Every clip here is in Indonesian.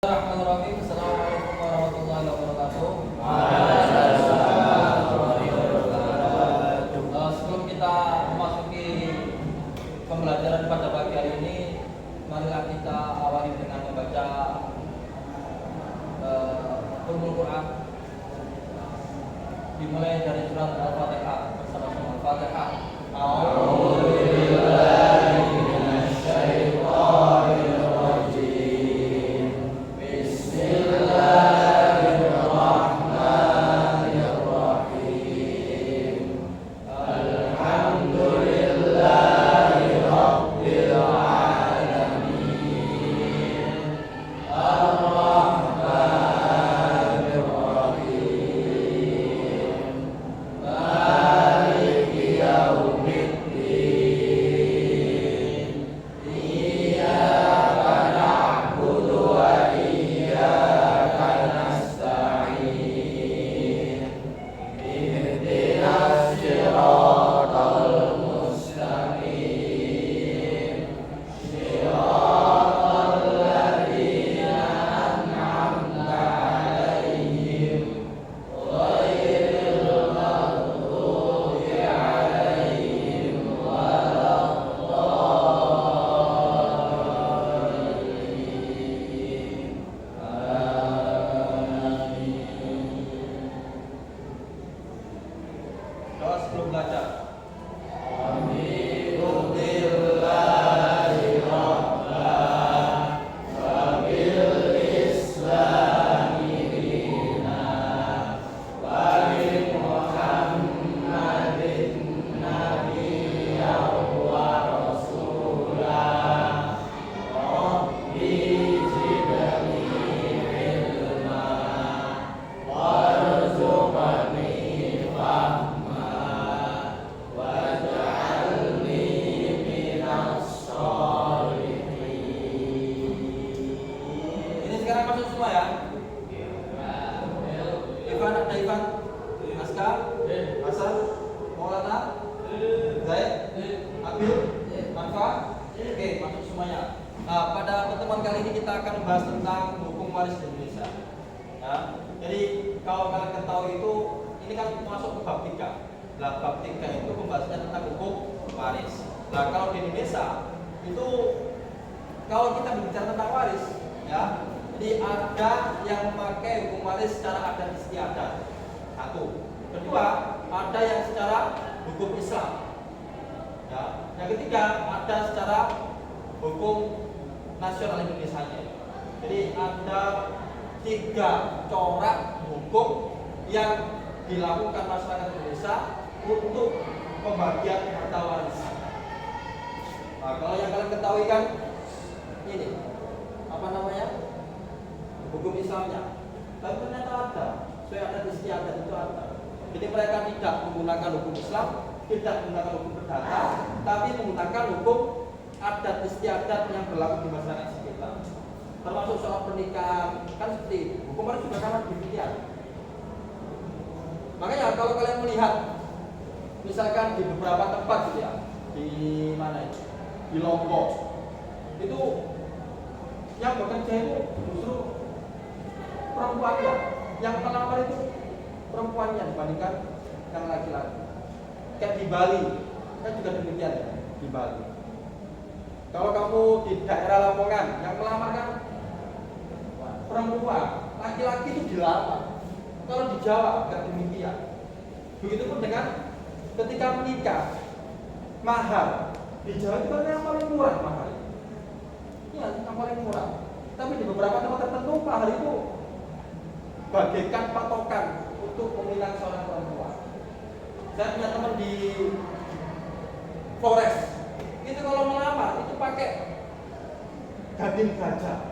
Bismillahirrahmanirrahim. Assalamualaikum warahmatullahi wabarakatuh. Sebelum kita memasuki pembelajaran pada pagi hari ini, marilah kita awali dengan membaca Ummul Quran. Dimulai dari surat Al-Fatihah bersama-sama. Al-Fatihah. Sebelum belajar. Sekarang masuk semua ya. Ivan, ada Ivan, Aska, Hasan, Maulana, Zaid, Abil, Manfa. Oke, masuk semuanya. Nah, pada pertemuan kali ini kita akan membahas tentang hukum waris di Indonesia. Ya, jadi kalau kalian ketahui itu, ini kan masuk ke bab 3. Nah, bab 3 itu pembahasannya tentang hukum waris. Nah, kalau di Indonesia itu kalau kita berbicara tentang waris, ya. Jadi ada yang memakai hukum waris secara adat istiadat. Satu. Kedua, ada yang secara hukum Islam. Ya. Yang ketiga, ada secara hukum nasional Indonesia. Jadi ada 3 corak hukum yang dilakukan masyarakat Indonesia untuk pembagian harta waris. Nah, kalau yang kalian ketahui kan ini apa namanya? Hukum Islamnya, tapi ternyata ada, sesuai adat istiadat itu ada. Jadi mereka tidak menggunakan hukum Islam, tidak menggunakan hukum perdata, tapi menggunakan hukum adat istiadat yang berlaku di masyarakat sekitar. Termasuk soal pernikahan, kan seperti itu. Hukum waris juga sama demikian. Makanya kalau kalian melihat, misalkan di beberapa tempat gitu ya, di mana itu, di Lombok, itu yang bekerja itu justru perempuannya, yang pelamar itu perempuannya dibandingkan yang laki-laki. Kayak di Bali, kan juga demikian ya, di Bali. Kalau kamu di daerah Lamongan, yang melamar kan perempuan, laki-laki itu dilamar. Kalau di Jawa enggak demikian. Begitupun dengan ketika menikah, mahar di Jawa itu kan yang paling murah mahar. Iya, yang paling murah. Tapi di beberapa tempat tertentu mahar itu bagaikan patokan untuk meminang seorang perempuan. Saya punya teman di Flores, itu kalau melamar itu pakai gading gajah.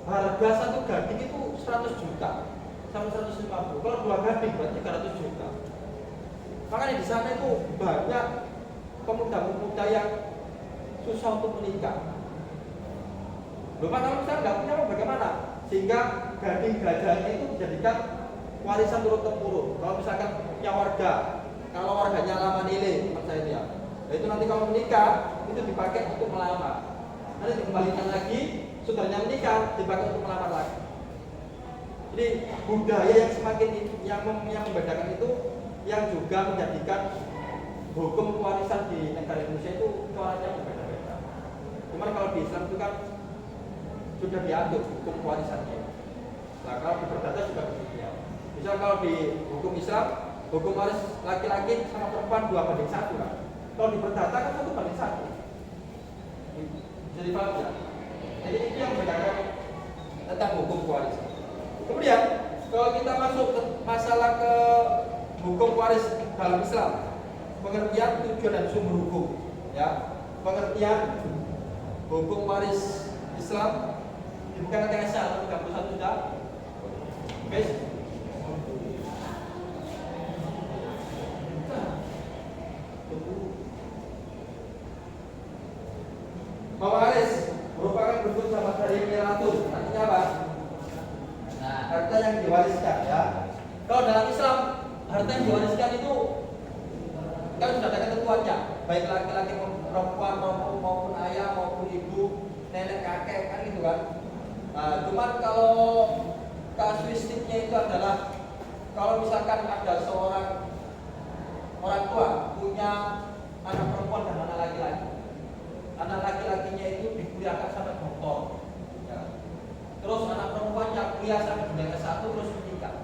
Harga satu gading itu 100 juta sampai 150. Kalau 2 gading berarti 300 juta. Makanya di sana itu banyak pemuda-pemuda yang susah untuk menikah. Bapak kalau misalnya nggak punya bagaimana? Sehingga gading gajahnya itu dijadikan warisan turun-temurun. Kalau misalkan punya warga, kalau warganya lama nilai, tempat saya itu nanti kalau menikah itu dipakai untuk melamar. Nanti dikembalikan lagi saudaranya menikah dipakai untuk melamar lagi. Jadi budaya yang semakin yang membedakan itu yang juga menjadikan hukum warisan di negara Indonesia itu coraknya berbeda-beda. Cuman kalau di Islam itu kan sudah diatur hukum warisannya. Nah kalau di perdata juga begitu. Misal kalau di hukum Islam, hukum waris laki-laki sama perempuan 2:1 kan. Kalau di perdata kan 1:1. Jadi paham ya? Jadi itu yang membedakan tentang hukum warisan. Kemudian kalau kita masuk ke masalah ke hukum waris dalam Islam, pengertian tujuan dan sumber hukum, ya. Pengertian hukum waris Islam dibuka KSA 31 sudah. Guys. Pewaris merupakan bentuk sama dari miratus. Artinya apa? Nah, harta yang diwariskan, ya. Kalau dalam Islam, harta yang diwariskan itu kan sudah ada ketentuannya, baik laki-laki maupun perempuan maupun ayah maupun ibu, nenek, kakek, kan gitu kan. Nah, cuman kalau kasuistiknya itu adalah kalau misalkan ada seorang orang tua punya anak perempuan dan anak laki-laki, anak laki-lakinya itu dikuliahkan sampai doktor, ya. Terus anak perempuannya kuliah sampai jenjang S1 terus menikah.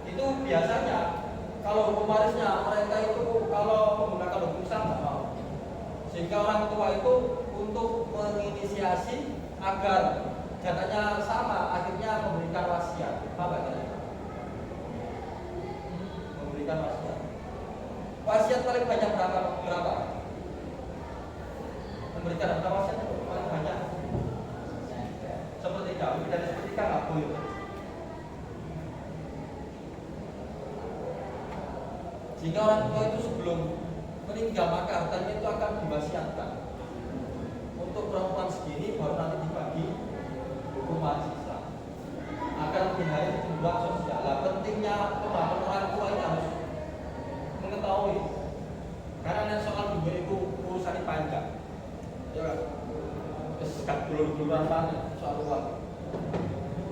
Itu biasanya kalau hukum warisnya mereka itu kalau menggunakan hukum Islam nggak mau. Sehingga orang tua itu untuk menginisiasi agar jatahnya sama, akhirnya memberikan wasiat. Apa kira-kira? Memberikan wasiat. Wasiat paling banyak berapa? Memberikan harta wasiat paling banyak. Seperti kami dan seperti nggak boleh. Jika orang tua itu sebelum meninggal maka hartanya itu akan diwasiatkan. Untuk perempuan segini baru nanti dibagi hukum waris Islam. Akan dihari kecenderungan sosial. Nah, pentingnya pemahaman orang tua ini harus mengetahui. Karena soal juga itu urusan panjang. Ya kan? Sekat dulu-duluan banget soal uang.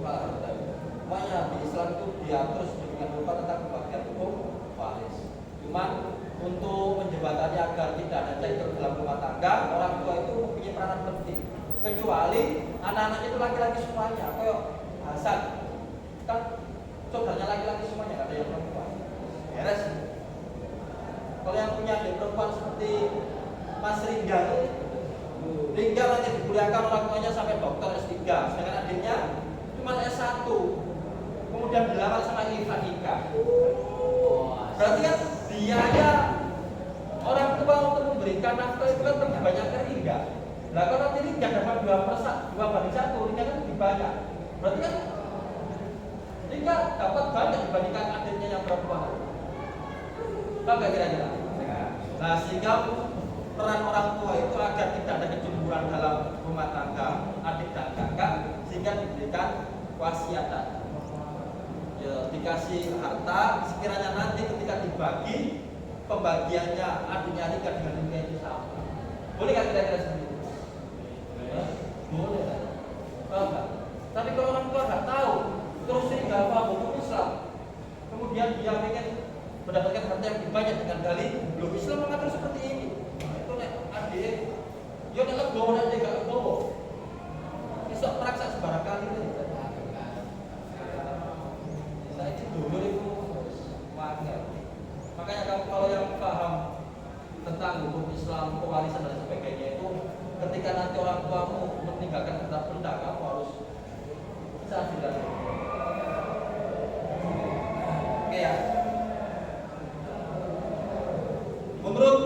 Semuanya di Islam itu diatur sedemikian rupa tentang pembagian hukum waris. Cuman untuk menjembatani agar tidak ada cekcok dalam rumah tangga, orang tua itu mempunyai peranan penting. Kecuali anak-anaknya itu laki-laki semuanya, kayak Hasan, kan saudaranya laki-laki semuanya, nggak ada yang perempuan. Beres. Kalau yang punya adik perempuan seperti Mas Ringga, Ringga nanti dikuliahkan orang tuanya sampai dokter S3, sedangkan adiknya cuma S1, kemudian dilamar sama Ika. Berarti kan biaya orang tua untuk memberikan nafkah itu kan lebih banyak ke Ringga. Nah kalau nanti Ringga dapat 2/1, Ringga kan lebih banyak. Berarti kan Ringga dapat banyak dibandingkan adiknya yang perempuan. Tahu nggak kira-kira? Nah sehingga peran orang tua itu agar tidak ada kecemburuan dalam rumah tangga adik dan kakak, sehingga diberikan wasiatan. Ya, dikasih harta, sekiranya nanti ketika dibagi pembagiannya adiknya nikah dengan Ringga itu sama. Boleh nggak kira-kira seperti itu? Boleh kan? Tahu nggak? Tapi kalau orang tua nggak tahu, terus ini nggak paham hukum Islam, kemudian dia ingin mendapatkan harta yang lebih banyak dengan dalih belum Islam mengatur seperti ini. Itu nek adik, yo nek legowo nek gak legowo. Iso meraksa sebarang kali ini. Saya itu dulu itu wajar. Makanya kamu kalau yang paham tentang hukum Islam, pewarisan dan sebagainya itu, ketika nanti orang tuamu meninggalkan harta benda, kamu harus sadar. Oke ya. Menurut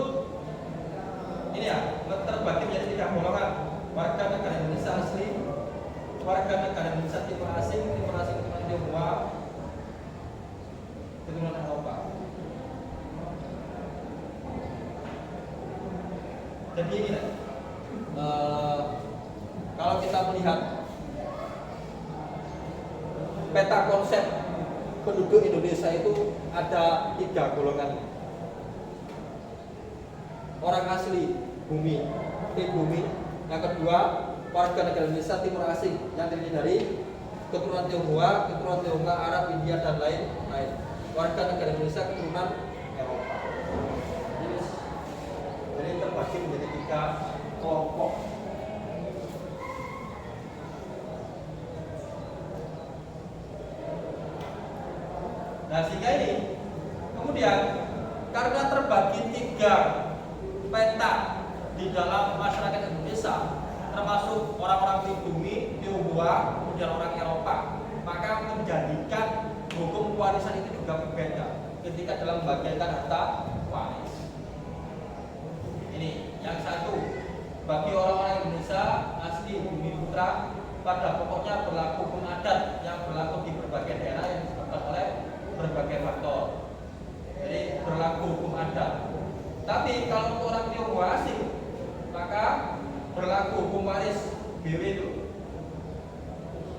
ini ya, terbagi menjadi 3 golongan: warga negara Indonesia asli, warga negara Indonesia tipe asing Tionghoa, keturunan Eropa. Jadi ini kalau kita melihat peta konsep penduduk Indonesia itu ada 3 golongan. Orang asli bumi pribumi. Yang kedua, warga negara Indonesia timur asing yang terdiri dari keturunan Tionghoa, Arab, India dan lain-lain. Warga negara Indonesia keturunan Eropa. Jadi terbagi menjadi 3 kelompok. Nah, sehingga ini kemudian karena terbagi 3 peta di dalam masyarakat Indonesia, termasuk orang-orang pribumi, Tionghoa, kemudian orang Eropa, maka menjadikan hukum warisan itu juga berbeda ketika dalam membagikan harta waris. Ini yang satu, bagi orang-orang Indonesia asli bumi putra, pada pokoknya berlaku hukum adat yang berlaku di berbagai daerah yang disebabkan oleh berbagai faktor. Jadi berlaku hukum adat. Tapi kalau untuk orang Tionghoa asing, maka berlaku hukum waris BW itu,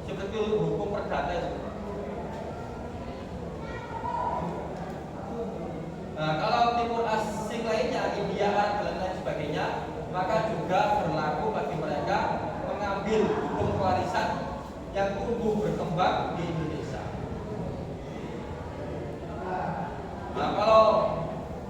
seperti hukum perdata itu. Nah, kalau timur asing lainnya, India, Arab dan lain sebagainya, maka juga berlaku bagi mereka mengambil hukum warisan yang tumbuh berkembang di Indonesia. Nah, kalau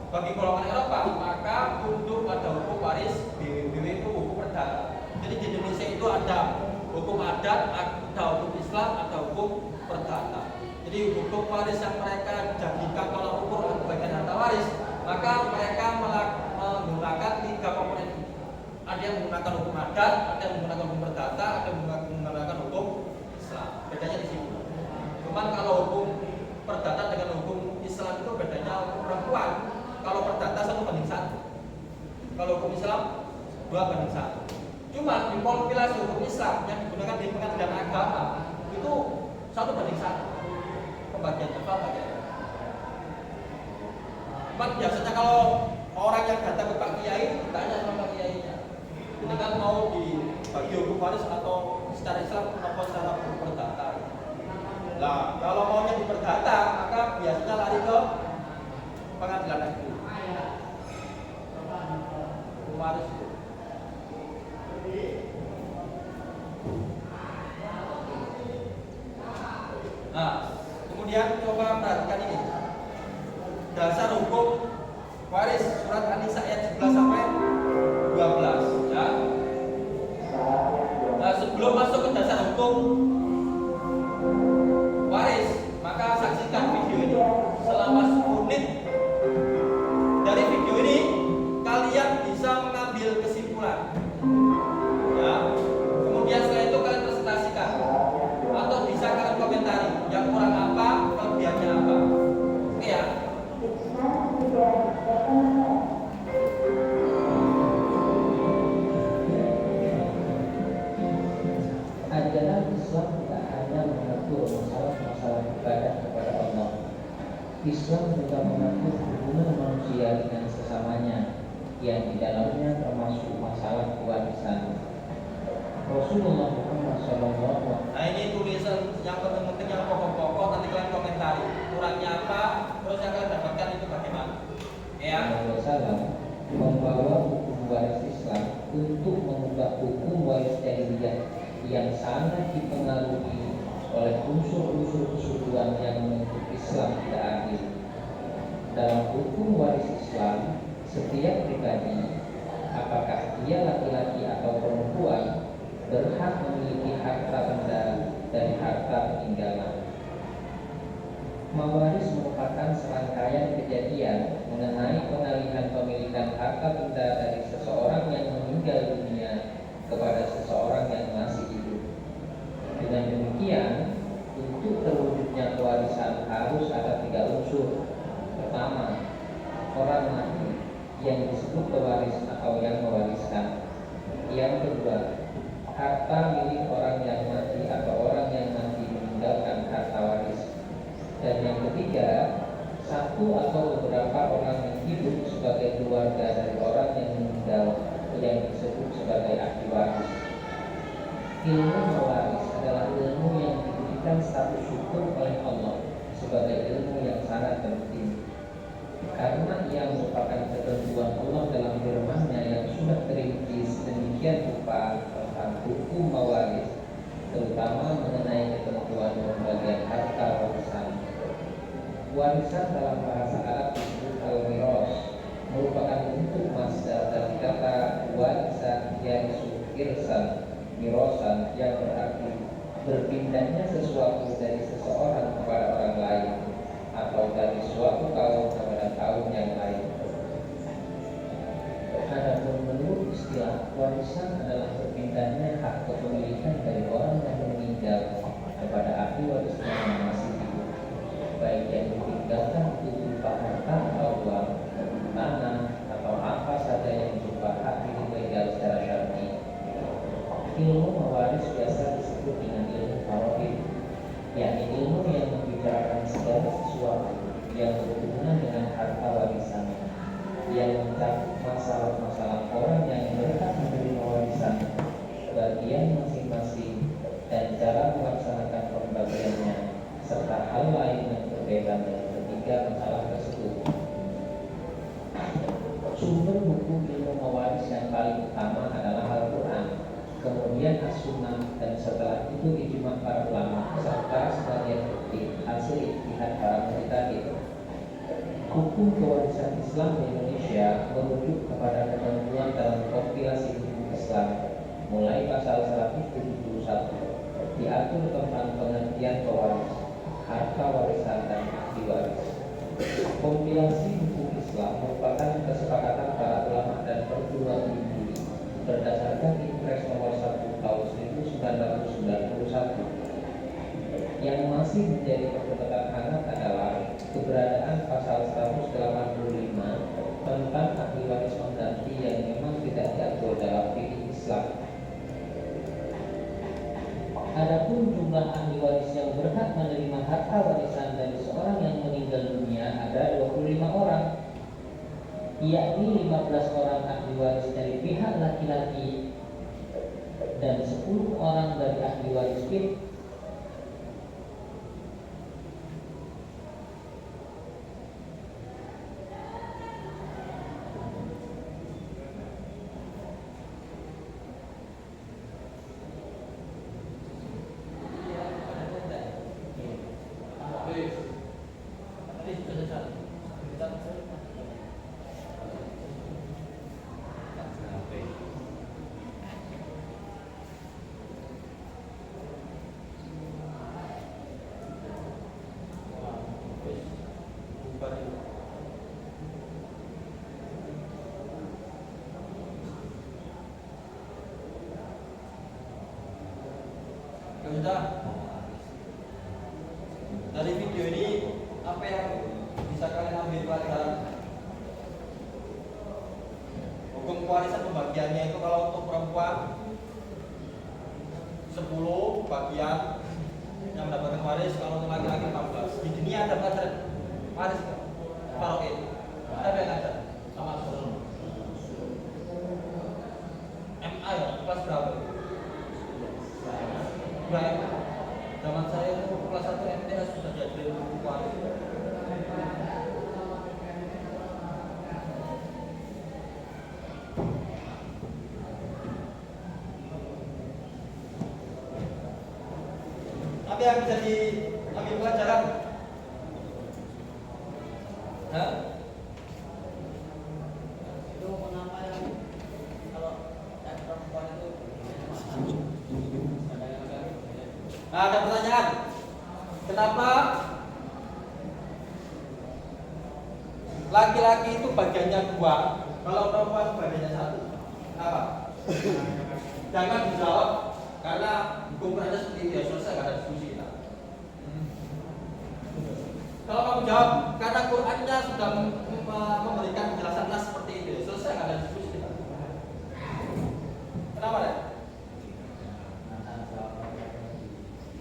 bagi golongan Eropa, maka untuk ada hukum waris BW itu hukum perdata. Jadi di Indonesia itu ada hukum adat, ada hukum Islam, ada hukum perdata. Jadi hukum waris yang mereka jadikan tolak ukur untuk bagian harta waris, maka mereka menggunakan 3 komponen ini. Ada yang menggunakan hukum adat, ada yang menggunakan hukum perdata, ada yang menggunakan hukum Islam. Bedanya di sini. Cuman kalau hukum perdata dengan hukum Islam itu bedanya hukum perempuan. Kalau perdata 1:1. Kalau hukum Islam 2:1. Cuma di kompilasi hukum Islam yang digunakan di pengadilan agama itu 1:1. Pembagian cepat aja. Cuman biasanya kalau orang yang datang ke Pak Kiai ditanya sama Pak Kiainya, ini kan mau dibagi hukum waris atau secara Islam atau secara hukum perdata. Nah, kalau maunya di perdata, maka biasanya lari ke pengadilan negeri. Hukum waris itu. Nah, kemudian coba perhatikan ini. Dasar hukum waris surat An-Nisa ayat 11 sampai 12 ya. Nah, sebelum masuk ke dasar hukum waris, maka saksikan video ini selama 10 menit. Dari video ini kalian bisa mengambil kesimpulan ya. Kemudian setelah itu kalian presentasikan atau bisa kalian komentari yang kurang apa, kelebihannya apa. Oke ya. Ajaran Islam tidak hanya mengatur masalah-masalah ibadah kepada Allah. Islam juga mengatur hubungan manusia dengan sesamanya, yang di dalamnya termasuk masalah kewarisan. Rasulullah Muhammad SAW. Nah, ini tulisan yang penting-penting, yang pokok-pokok, nanti kalian komentari kurangnya apa, terus yang kalian dapatkan itu bagaimana ya. Rasulullah membawa hukum waris Islam untuk mengubah hukum waris jahiliyah yang sangat dipengaruhi oleh unsur-unsur kesukuan yang menuntut Islam tidak adil. Dalam hukum waris Islam, setiap pribadi, apakah dia laki-laki atau perempuan, berhak memiliki harta benda dari harta peninggalan. Mewaris merupakan serangkaian kejadian mengenai pengalihan pemilikan harta benda dari seseorang yang meninggal dunia kepada seseorang yang masih hidup. Dengan demikian, untuk terwujudnya kewarisan harus ada 3 unsur. Pertama, orang mati yang disebut pewaris atau yang mewariskan. Yang kedua, harta milik orang yang mati atau orang yang mati meninggalkan harta waris. Dan yang ketiga, satu atau beberapa orang yang hidup sebagai keluarga dari orang yang meninggal yang disebut sebagai ahli waris. Ilmu mewaris adalah ilmu yang diberikan status hukum oleh Allah sebagai ilmu yang sangat penting. Karena ia merupakan ketentuan Allah dalam firman-Nya yang sudah terinci sedemikian rupa tentang hukum mawaris, terutama mengenai ketentuan pembagian harta warisan. Warisan dalam bahasa Arab disebut al-miros, merupakan bentuk masdar dari kata warisan yarisu irsan mirosan yang berarti berpindahnya sesuatu dari seseorang kepada orang lain atau dari suatu kaum kepada kaum yang lain. Adapun menurut istilah, warisan adalah berpindahnya hak kepemilikan dari orang yang meninggal kepada ahli warisnya yang masih hidup, baik yang ditinggalkan itu berupa harta atau uang, tanah atau apa saja yang berupa hak ilegal secara syar'i. Ilmu mewaris biasa disebut dengan ilmu faraid, yakni ilmu yang membicarakan segala sesuatu yang berhubungan dengan harta warisan, yang mencakup masalah-masalah orang yang berhak menerima warisan, bagian masing-masing, dan cara melaksanakan pembagiannya, serta hal lain yang berbeda dengan ketiga masalah tersebut. Sumber buku ilmu mewaris yang paling utama adalah Al-Quran, kemudian As-Sunnah, dan setelah itu ijma' para ulama serta sebagian bukti hasil ijtihad para mujtahid. Hukum kewarisan Islam di Indonesia merujuk kepada ketentuan dalam kompilasi hukum Islam, mulai pasal 171 diatur tentang pengertian pewaris, harta warisan, dan ahli waris. Kompilasi hukum Islam merupakan kesepakatan para ulama dan perguruan tinggi berdasarkan Impres nomor 1 tahun 1991. Yang masih menjadi perdebatan hangat adalah keberadaan pasal 185 tentang ahli waris pengganti yang memang tidak diatur dalam fikih Islam. Adapun jumlah ahli waris yang berhak menerima harta warisan dari seorang yang meninggal dunia ada 25 orang, yakni 15 orang ahli waris dari pihak laki-laki dan 10 orang dari ahli waris perempuan. Sudah. Dari video ini apa yang bisa kalian ambil pelajaran? Hukum kewarisan pembagiannya itu kalau untuk perempuan 10 bagian yang mendapatkan waris, kalau untuk laki-laki 14. Di dunia ada pelajaran waris faraid. Ada yang ada sama MA ya, kelas berapa? Baik, zaman saya itu kelas 1 MTS sudah jadi waris. Apa yang bisa diambil pelajaran? Hah? Itu kenapa yang kalau perempuan itu nah, ada pertanyaan. Kenapa laki-laki itu bagiannya 2, kalau perempuan bagiannya 1? Kenapa? Jangan dijawab karena hukum Anda seperti itu ya, selesai, nggak ada diskusi kita. Kalau kamu jawab karena Qurannya sudah memberikan penjelasan nas seperti itu, ya, selesai, nggak ada diskusi kita. Kenapa deh?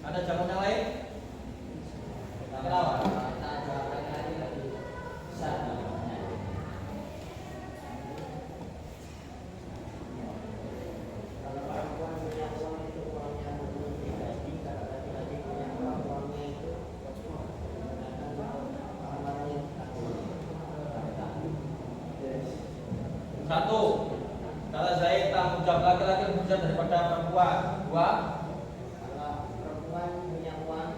Ada jawaban yang lain? Kenapa? Satu, kata Zaid tanggung jawab laki-laki lebih besar daripada perempuan. Dua, Kalau perempuan punya uang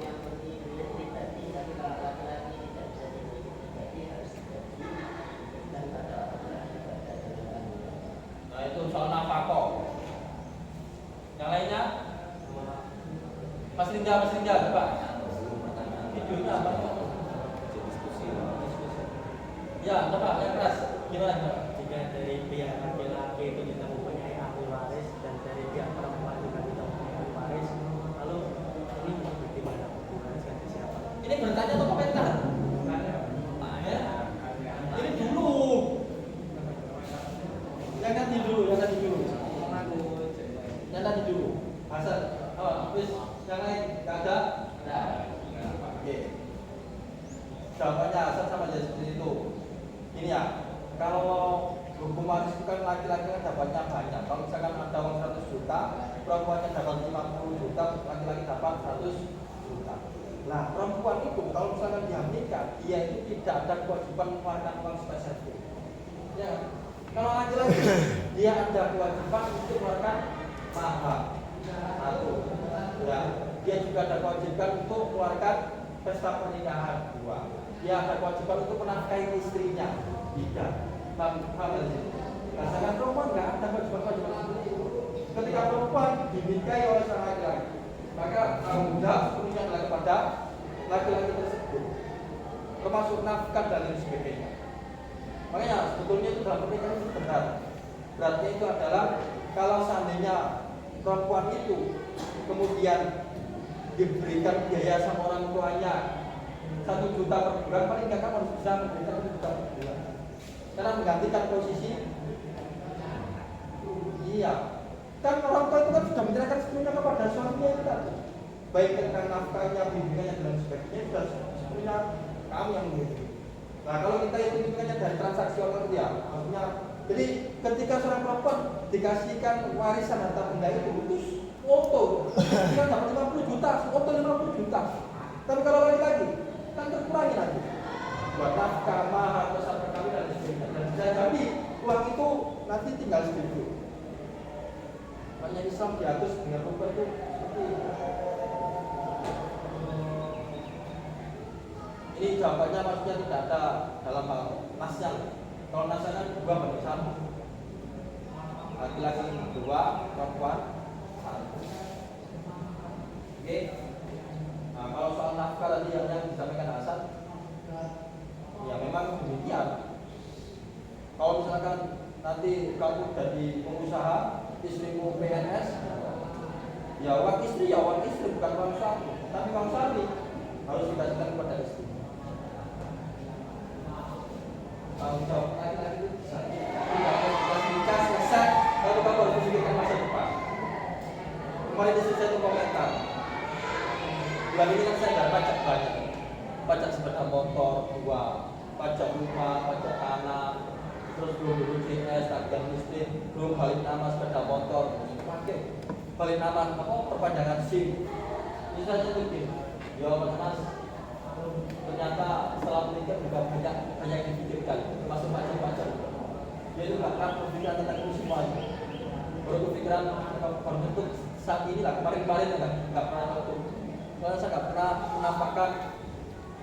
yang lebih pribadi, tapi kalau laki-laki tidak bisa dibeli pribadi harus dibagi dan pada orang. nah itu soal nafkah. Yang lainnya, Mas Rinja, coba. Videonya apa? Ya, coba yang keras. Gimana? Jika dari pihak laki-laki itu kita mempunyai ahli waris dan dari pihak perempuan juga kita mempunyai ahli waris, lalu ini bagaimana mewariskan ke siapa? Ini bertanya atau komentar? Ya? Ini dulu. Yang tadi dulu. Hasan, wis yang lain nggak ada? Oke. Jawabannya Hasan sama aja seperti itu. Ini ya, kalau hukum waris itu kan laki-laki kan dapatnya banyak. Kalau misalkan ada uang 100 juta, perempuannya dapat 50 juta, laki-laki dapat 100 juta. Nah, perempuan itu kalau misalkan dia menikah, dia itu tidak ada kewajiban mengeluarkan uang spesial itu. Ya, kalau laki-laki dia ada kewajiban untuk mengeluarkan mahar. Satu, ya, dia juga ada kewajiban untuk mengeluarkan pesta pernikahan. Dua, dia ada kewajiban untuk menafkahi istrinya. Tiga, paham sih? Pasangan perempuan nggak ada kewajiban seperti itu. Ketika perempuan dinikahi oleh sang laki-laki, maka tanggung jawab sepenuhnya adalah kepada laki-laki tersebut, termasuk nafkah dan lain sebagainya. Makanya sebetulnya itu dalam pernikahan itu berat. Beratnya itu adalah kalau seandainya perempuan itu kemudian diberikan biaya sama orang tuanya 1 juta per bulan, paling nggak kamu harus bisa memberikan 1 juta per bulan karena menggantikan posisi. Iya, kan orang tua itu kan sudah menyerahkan sepenuhnya kepada suaminya itu kan, baik tentang nafkahnya, bimbingannya dan sebagainya sudah sepenuhnya kamu yang menghidupi. Nah kalau kita hitung-hitungannya dari transaksi orang tua, maksudnya jadi ketika seorang perempuan dikasihkan warisan harta benda itu foto, dia dapat 50 juta, foto 50 juta. Tapi kalau lagi kan terkurangi lagi buat nafkah, mahar, besar perkawinan dan sebagainya. Dan bisa jadi uang itu nanti tinggal sedikit. Makanya Islam diatur dengan rupa itu seperti itu. Ini jawabannya maksudnya tidak ada dalam hal nasnya. Kalau nasnya kan 2 banding 1, laki-laki 2, perempuan 1. Oke. Nah, kalau soal nafkah tadi yang disampaikan Hasan, ya memang demikian. Kalau misalkan nanti kamu jadi pengusaha, istrimu PNS, ya uang istri bukan uang suami, tapi uang suami harus dikasihkan kepada istri. Tanggung jawab laki-laki itu bisa. Tidak harus nikah selesai, lalu kamu harus memikirkan masa depan. Kemarin istri saya itu komentar, bulan ini kan saya nggak pajak banyak, pajak sepeda motor 2, pajak rumah, pajak tanah, terus belum BPJS, tagihan listrik, belum balik nama sepeda motor, pakai balik nama perpanjangan SIM. Ini saja tuh ya mas, ternyata setelah menikah juga banyak yang dipikirkan, termasuk pajak. Dia itu nggak pernah berpikiran tentang itu semuanya. Baru berpikiran berbentuk saat ini lah, kemarin nggak pernah waktu. Soalnya saya nggak pernah menampakkan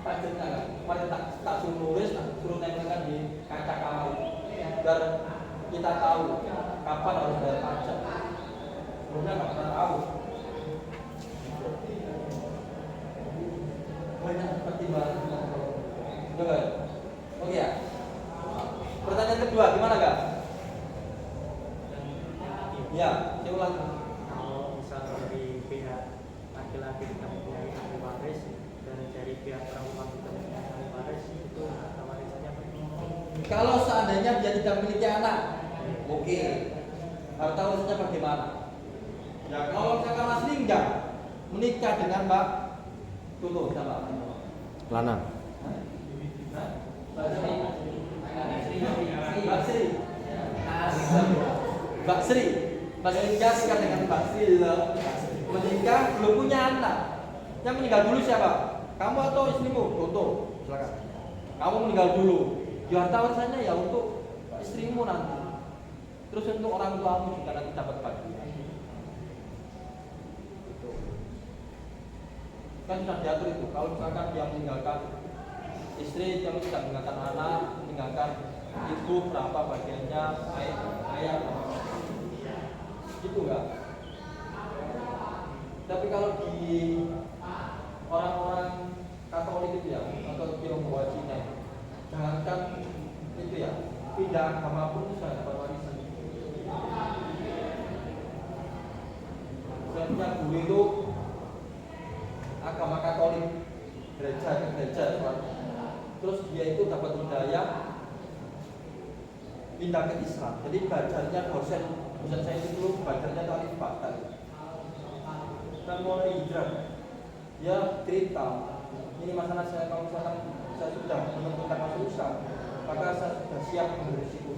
pajaknya kan. Kemarin tak suruh nulis, suruh nempelkan di kaca kamar itu, biar kita tahu kapan harus bayar pajak. Sebelumnya nggak pernah tahu. Banyak pertimbangan. Betul. Oke ya. Pertanyaan kedua gimana kak? Ya, saya ulang. Kalau misalnya dari pihak laki-laki kita mempunyai ahli waris dan dari pihak perempuan kita mempunyai ahli waris, itu harta warisannya bagaimana? Kalau seandainya dia tidak memiliki anak, oke. Harta warisannya bagaimana? Ya kalau misalkan Mas Lingga menikah dengan Mbak Tutu sama Lanang. Mbak Sri, Mas Lingga nikah dengan Mbak Sri, menikah belum punya anak. Yang meninggal dulu siapa? Kamu atau istrimu? Tutu, silakan. Kamu meninggal dulu. Ya harta warisannya ya untuk istrimu nanti. Terus untuk orang tuamu juga nanti dapat bagian. Itu. Kan sudah diatur itu. Kalau misalkan dia meninggalkan istri, dia tidak meninggalkan anak, meninggalkan ibu berapa bagiannya, ayah berapa. Gitu enggak? Tapi kalau di orang-orang Katolik itu ya, atau Tionghoa Cina, jangankan itu ya, pindah agama pun sudah dapat warisan. Sebenarnya dulu itu agama Katolik, gereja ke gereja, terus dia itu dapat hidayah pindah ke Islam. Jadi belajarnya dosen saya itu dulu belajarnya alif ba. Dan mulai hijrah, dia cerita ini masalah saya, kalau misalkan saya sudah menentukan masuk Islam, maka saya sudah siap berisiko,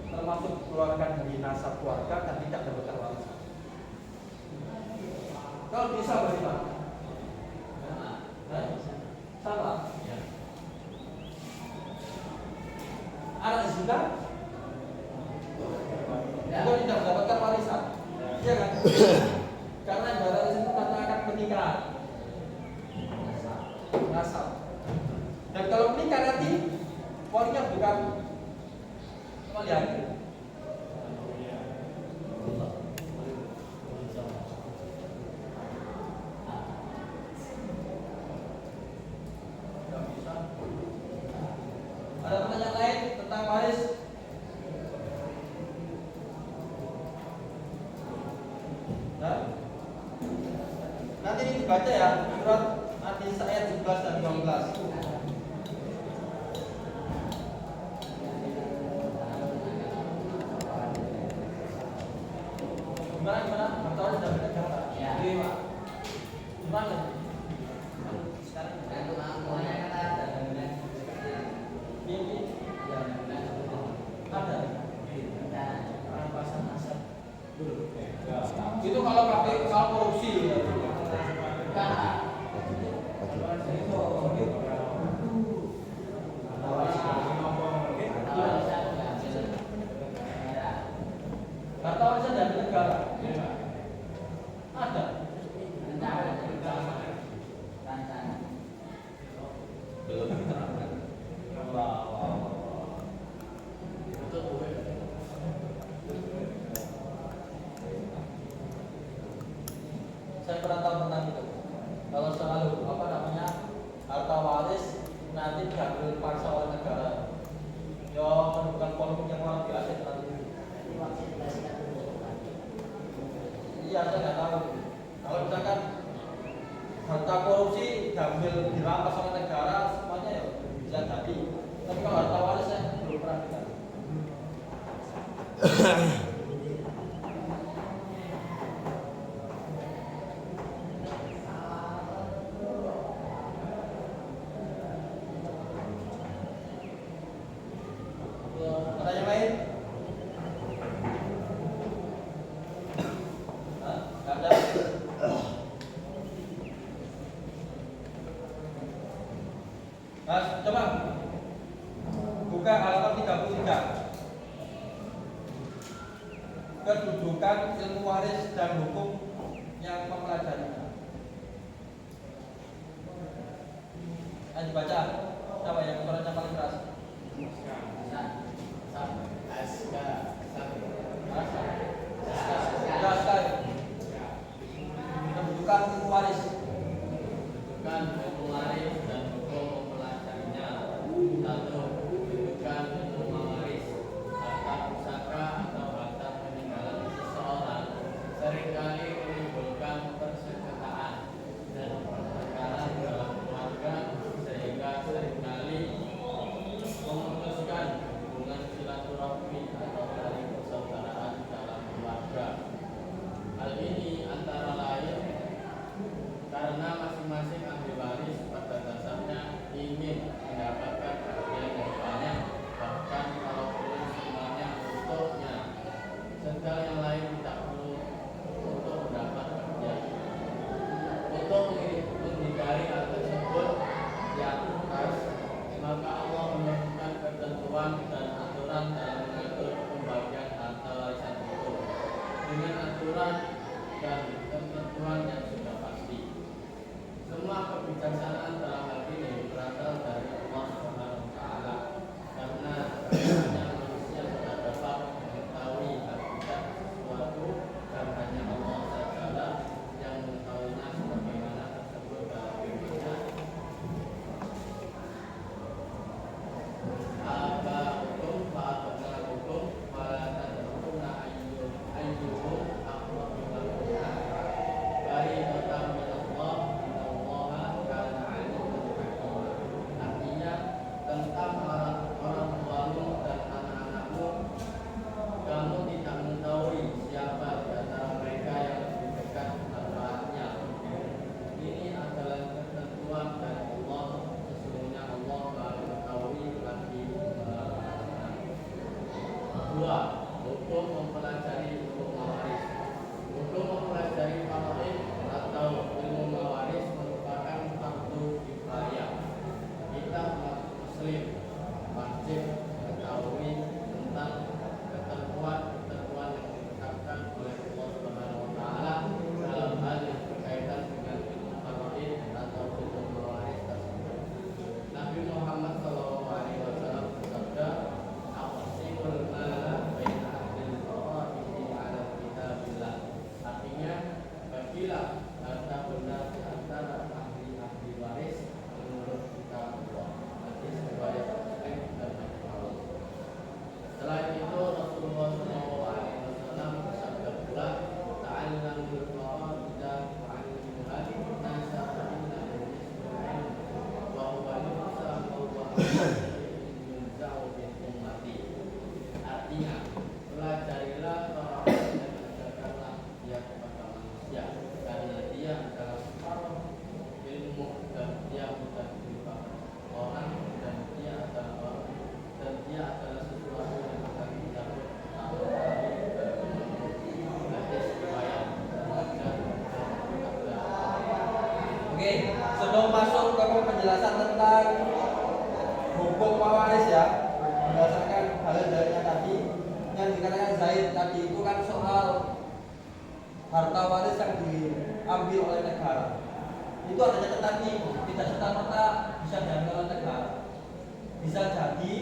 termasuk keluarkan dari nasab keluarga dan tidak dapat warisan. Kalau bisa bagaimana? Salah. Anak zina juga tidak mendapatkan warisan, iya kan? Karena warisan itu karena akan pernikahan, nasab. Dan kalau menikah nanti walinya bukan wali hakim. Ada pertanyaan lain tentang waris? Nah, nanti dibaca ya surat An-Nisa ayat 11 dan 12. Gimana? Harta waris sudah beda cara. Ya. Gimana? Sekarang semuanya kan ada Ini ada. Rampasan aset. Itu kalau pakai soal korupsi ya. Harta warisan dari negara. Ada. Belum diterapkan. Saya pernah tahu tentang itu. Kalau selalu harta waris nanti diambil paksa oleh negara. Ya bukan polemik yang luar biasa tentang itu. Iya, saya nggak tahu. Kalau misalkan harta korupsi diambil dirampas oleh negara, semuanya ya bisa jadi. Tapi kalau harta waris saya belum pernah dengar. Pertanyaan lain? Hah? Nggak ada? Mas, coba buka halaman 33. Kedudukan ilmu waris dan hukum yang mempelajarinya. Ayo dibaca. Siapa yang suaranya paling keras? Kedudukan ilmu waris. Kedudukan ilmu waris dan hukum mempelajarinya. 1. Kedudukan ilmu waris. Harta pusaka atau harta peninggalan seseorang seringkali menimbulkan persengketaan dan pertengkaran dalam keluarga, sehingga seringkali memutuskan hubungan silaturahmi atau tali persaudaraan dalam keluarga. Hal ini antara lain dan ketentuan yang sudah pasti. Semua kebijaksanaan dalam hal ini berasal dari Allah Subhanahu wa taala, karena hanya manusia tidak dapat mengetahui hakikat sesuatu dan hanya Allah sajalah yang mengetahuinya sebagaimana tersebut dalam firman-Nya. Aba'ukum fa'abna'ukum wa la tadruna ayyuhum aqrabu lakum. Fariidatan minallah, innallaha kana 'aliman hakima. Artinya tentang orang tuamu dan anak-anakmu, kamu tidak mengetahui siapa di antara mereka yang lebih dekat manfaatnya. Ini adalah ketentuan dari Allah. Sesungguhnya Allah Maha mengetahui lagi mengetahui. Dua, hukum mempelajari ilmu mawaris. Hukum mempelajari faraid atau ilmu mawaris merupakan fardu kifayah. Kita umat muslim wajib mengetahui tentang ketentuan-ketentuan yang ditetapkan oleh Allah Subhanahu wa taala dalam hal yang berkaitan dengan ilmu faraid atau ilmu mawaris tersebut. Nabi Muhammad SAW bersabda, "Aqsimul mala baina ahlil faraidi 'ala kitabillah." Artinya, bagilah harta benda di antara ahli-ahli waris menurut kitab Allah. Hadis riwayat Muslim dan Abu Dawud. Selain itu, Rasulullah SAW bersabda pula, "Ta'allamul faraida wa'allimuha lin-nasa fa innahu nisful 'ilm wa huwa yunsa wa huwa yunza'u min ummati." Artinya, pelajarilah faraid dan ajarkanlah dia kepada manusia, karena dia adalah separuh ilmu dan dia mudah dilupakan orang, dan dia adalah sesuatu yang akan dicabut satu kali dari umat. Hadis riwayat Majah dan Abdullah. Oke, sebelum masuk ke penjelasan tentang hukum mawaris ya, berdasarkan dalil-dalilnya tadi yang dikatakan Zaid tadi itu kan soal harta waris yang diambil oleh negara. Itu ada catatannya, tidak serta-merta bisa diambil oleh negara. Bisa jadi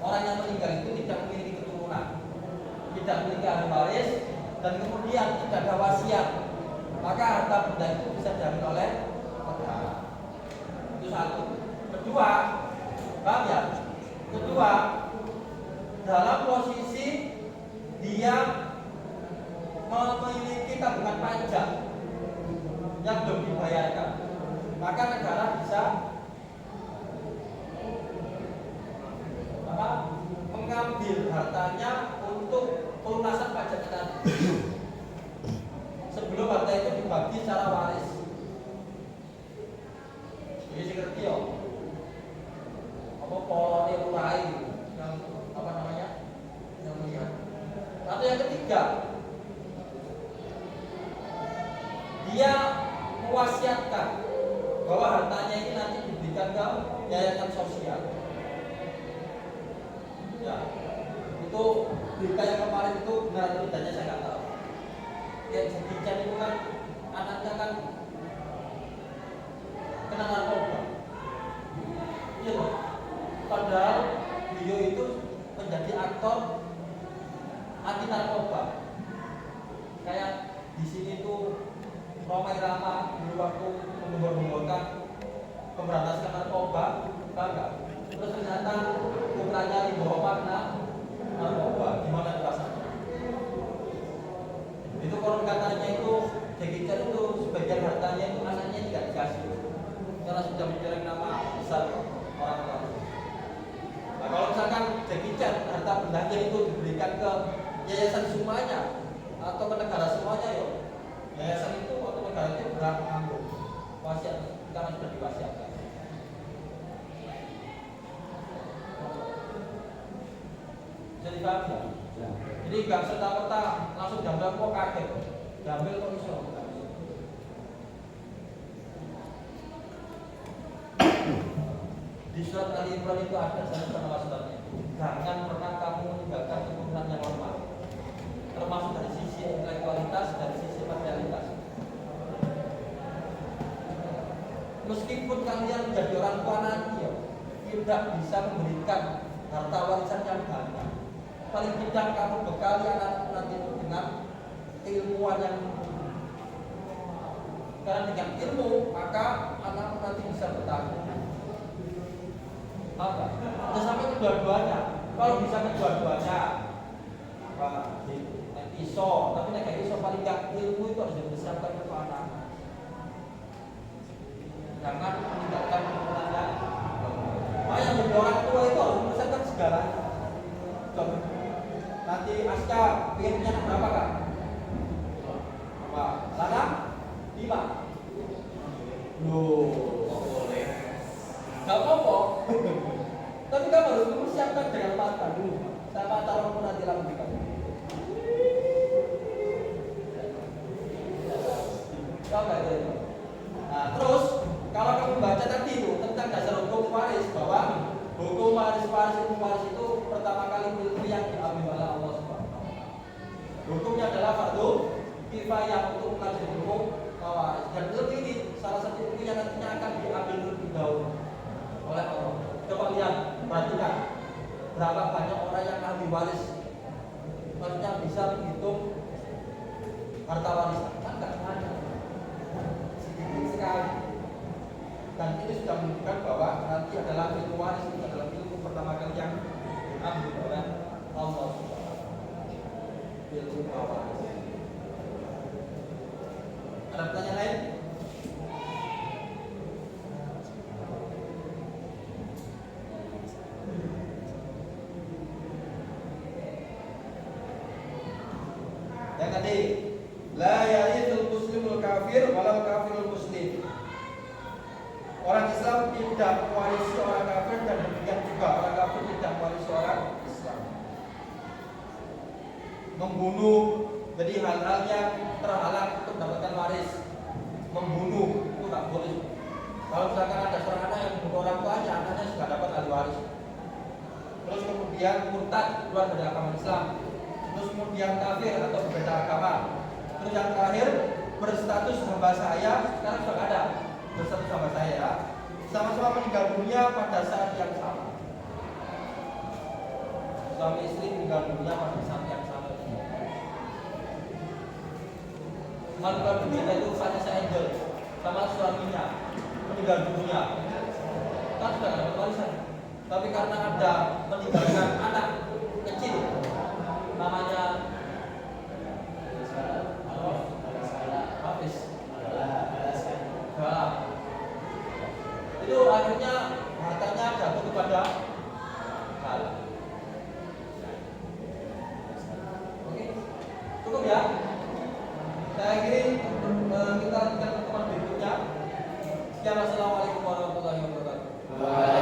orang yang meninggal itu tidak memiliki keturunan, tidak memiliki ahli waris, dan kemudian tidak ada wasiat, maka harta benda itu bisa diambil oleh negara. Itu satu. Kedua, paham ya? Kedua, dalam posisi dia memiliki tabungan pajak yang belum dibayarkan, maka negara bisa mengambil hartanya untuk pelunasan pajak tadi sebelum harta itu dibagi secara waris. Jadi ngerti ya, apa polone lurai yang apa namanya, yang melihat. Atau yang ketiga, dia mewasiatkan bahwa hartanya ini nanti diberikan ke yayasan sosial. Ya, itu berita yang kemarin itu benar atau tidaknya saya nggak tahu. Ya, Jackie Chan itu kan anaknya kan kena narkoba. Iya loh. Padahal beliau itu menjadi aktor anti narkoba. Kayak di sini tuh Romai Rama dulu waktu menggembor-gemborkan pemberantasan narkoba, enggak? Terus ternyata putranya dibawa makna narkoba, gimana rasanya? Itu konon katanya itu Jackie Chan itu sebagian hartanya itu anaknya tidak dikasih karena sudah mencoreng nama besar orang tua. Nah, kalau misalkan Jackie Chan harta bendanya itu diberikan ke yayasan semuanya atau ke negara semuanya, ya yayasan itu atau negara itu berhak mengambil wasiat karena sudah diwasiatkan. Jadi paham ya? Jadi gak serta-merta langsung diambil, kok kaget diambil kok bisa. Di surat Ali Imran itu ada salah satu. Jangan pernah kamu meninggalkan keturunan yang lemah, termasuk dari sisi sisi intelektualitas, dari sisi materialitas. Meskipun kalian menjadi orang tua nanti ya, tidak bisa memberikan harta warisan yang banyak. Paling tidak kamu bekali anak nanti itu dengan keilmuan yang mumpuni. Karena dengan ilmu maka anak nanti bisa bertanggung. Apa? Bisa sampai kedua-duanya. Kalau bisa kedua-duanya, iso, tapi nek iso paling gak ilmu itu harus dipersiapkan ke anak. Jangan meninggalkan keturunan. Makanya menjadi orang tua itu harus mempersiapkan segalanya. Coba. Nanti Aska pengen punya anak berapa kak? Apa? Lanang? 5. Loh, kok boleh? Gak apa-apa. Tapi kamu harus mempersiapkan dengan matang dulu. Sama calon pun nanti lagi kamu. Nah, terus kalau kamu baca tadi itu tentang dasar hukum waris, bahwa hukum waris itu pertama kali ilmu yang diambil oleh Allah Subhanahu wa taala. Hukumnya adalah fardu kifayah untuk mempelajari hukum waris. Dan ilmu ini salah satu ilmu yang nantinya akan diambil lebih dahulu oleh Allah. Coba lihat, perhatikan berapa banyak orang yang ahli waris, maksudnya bisa menghitung harta warisan. Kan nggak ada, sedikit sekali. Dan ini sudah menunjukkan bahwa nanti adalah ilmu waris, itu adalah ilmu pertama kali yang diambil oleh Allah. Ilmu waris. Ada pertanyaan lain? Yang tadi, la yarithul muslimul kafir walau kafirul muslim. Orang Islam tidak mewarisi orang kafir, dan demikian juga orang kafir tidak mewarisi orang Islam. Membunuh, jadi hal-hal yang terhalang untuk mendapatkan waris. Membunuh itu tak boleh. Kalau misalkan ada seorang anak yang membunuh orang tuanya, anaknya sudah dapat ahli waris. Terus kemudian murtad, keluar dari agama Islam. Terus kemudian kafir atau berbeda agama. Terus yang terakhir, berstatus hamba saya, sekarang sudah ada berstatus hamba saya, sama-sama meninggal dunia pada saat yang sama. Suami istri meninggal dunia pada saat yang sama. Meninggal dunia itu Vanessa Angel sama suaminya meninggal dunia, kan sudah ada warisan. Tapi karena ada meninggalkan anak kecil, namanya Hafiz. Itu akhirnya hartanya jatuh kepada hal. Oke, cukup ya. Saya akhiri, kita lanjutkan pertemuan berikutnya. Sekian, wassalamualaikum warahmatullahi wabarakatuh.